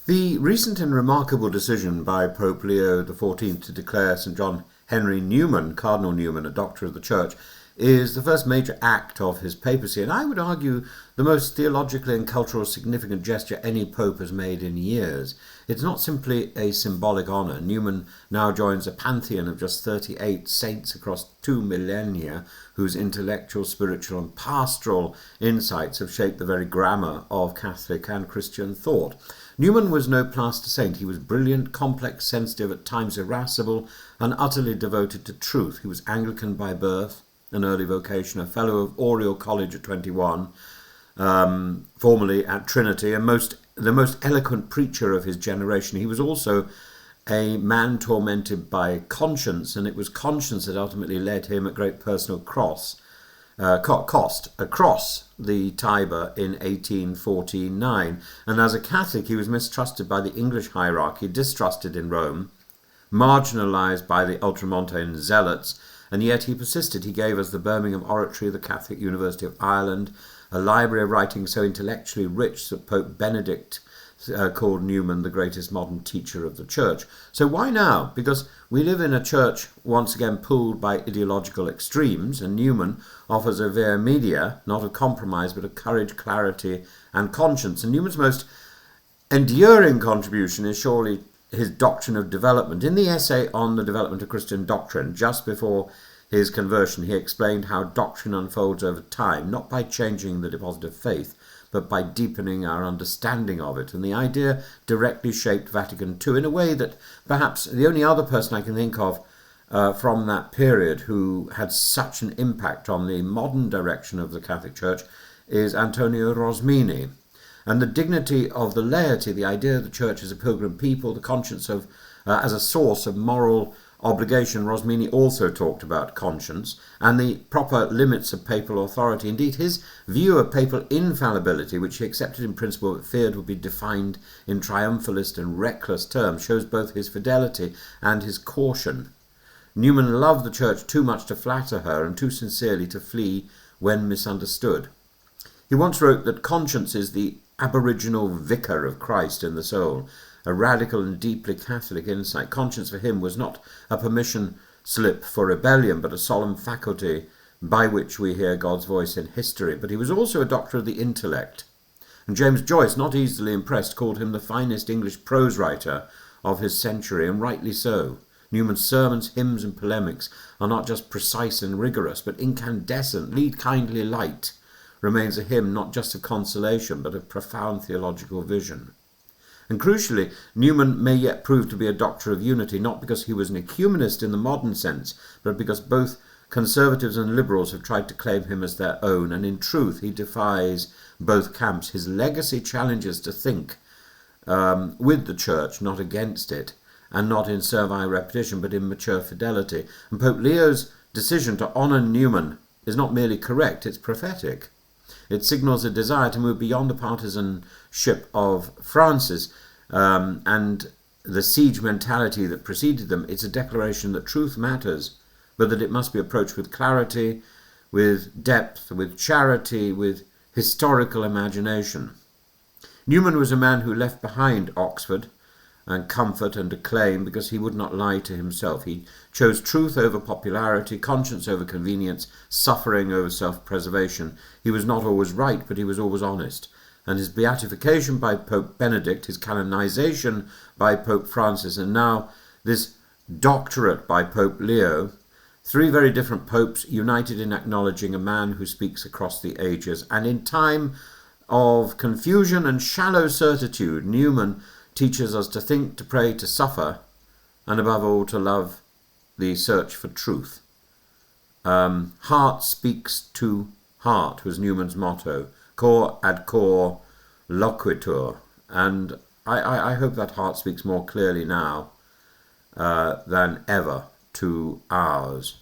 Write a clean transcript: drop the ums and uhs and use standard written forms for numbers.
The recent and remarkable decision by Pope Leo XIV to declare St. John Henry Newman, Cardinal Newman, a doctor of the Church, is the first major act of his papacy, and I would argue the most theologically and culturally significant gesture any pope has made in years. It's not simply a symbolic honour. Newman now joins a pantheon of just 38 saints across 2 millennia whose intellectual, spiritual and pastoral insights have shaped the very grammar of Catholic and Christian thought. Newman was no plaster saint. He was brilliant, complex, sensitive, at times irascible, and utterly devoted to truth. He was Anglican by birth, an early vocation, a fellow of Oriel College at 21, formerly at Trinity, and the most eloquent preacher of his generation. He was also a man tormented by conscience, and it was conscience that ultimately led him at great personal cost across the Tiber in 1849. And as a Catholic, he was mistrusted by the English hierarchy, distrusted in Rome, marginalised by the Ultramontane zealots, and yet he persisted. He gave us the Birmingham Oratory, the Catholic University of Ireland, a library of writing so intellectually rich that Pope Benedict called Newman the greatest modern teacher of the Church. So why now? Because we live in a church once again pulled by ideological extremes, and Newman offers a via media, not of compromise, but of courage, clarity and conscience. And Newman's most enduring contribution is surely his doctrine of development. In the essay on the development of Christian doctrine, just before his conversion, he explained how doctrine unfolds over time, not by changing the deposit of faith, but by deepening our understanding of it. And the idea directly shaped Vatican II in a way that perhaps the only other person I can think of from that period who had such an impact on the modern direction of the Catholic Church is Antonio Rosmini. And the dignity of the laity, the idea of the Church as a pilgrim people, the conscience of as a source of moral obligation. Rosmini also talked about conscience and the proper limits of papal authority. Indeed, his view of papal infallibility, which he accepted in principle but feared would be defined in triumphalist and reckless terms, shows both his fidelity and his caution. Newman loved the Church too much to flatter her and too sincerely to flee when misunderstood. He once wrote that conscience is the aboriginal vicar of Christ in the soul, a radical and deeply Catholic insight. Conscience for him was not a permission slip for rebellion, but a solemn faculty by which we hear God's voice in history. But he was also a doctor of the intellect. And James Joyce, not easily impressed, called him the finest English prose writer of his century, and rightly so. Newman's sermons, hymns and polemics are not just precise and rigorous, but incandescent. Lead kindly light remains a hymn not just of consolation, but of profound theological vision. And crucially, Newman may yet prove to be a doctor of unity, not because he was an ecumenist in the modern sense, but because both conservatives and liberals have tried to claim him as their own, and in truth he defies both camps. His legacy challenges to think with the Church, not against it, and not in servile repetition, but in mature fidelity. And Pope Leo's decision to honour Newman is not merely correct, it's prophetic. It signals a desire to move beyond the partisanship of Francis and the siege mentality that preceded them. It's a declaration that truth matters, but that it must be approached with clarity, with depth, with charity, with historical imagination. Newman was a man who left behind Oxford and comfort and acclaim because he would not lie to himself. He chose truth over popularity, conscience over convenience, suffering over self-preservation. He was not always right, but he was always honest. And his beatification by Pope Benedict, his canonization by Pope Francis, and now this doctorate by Pope Leo, three very different popes united in acknowledging a man who speaks across the ages. And in time of confusion and shallow certitude, Newman teaches us to think, to pray, to suffer, and above all to love the search for truth. Heart speaks to heart was Newman's motto. Cor ad cor loquitur. And I hope that heart speaks more clearly now than ever to ours.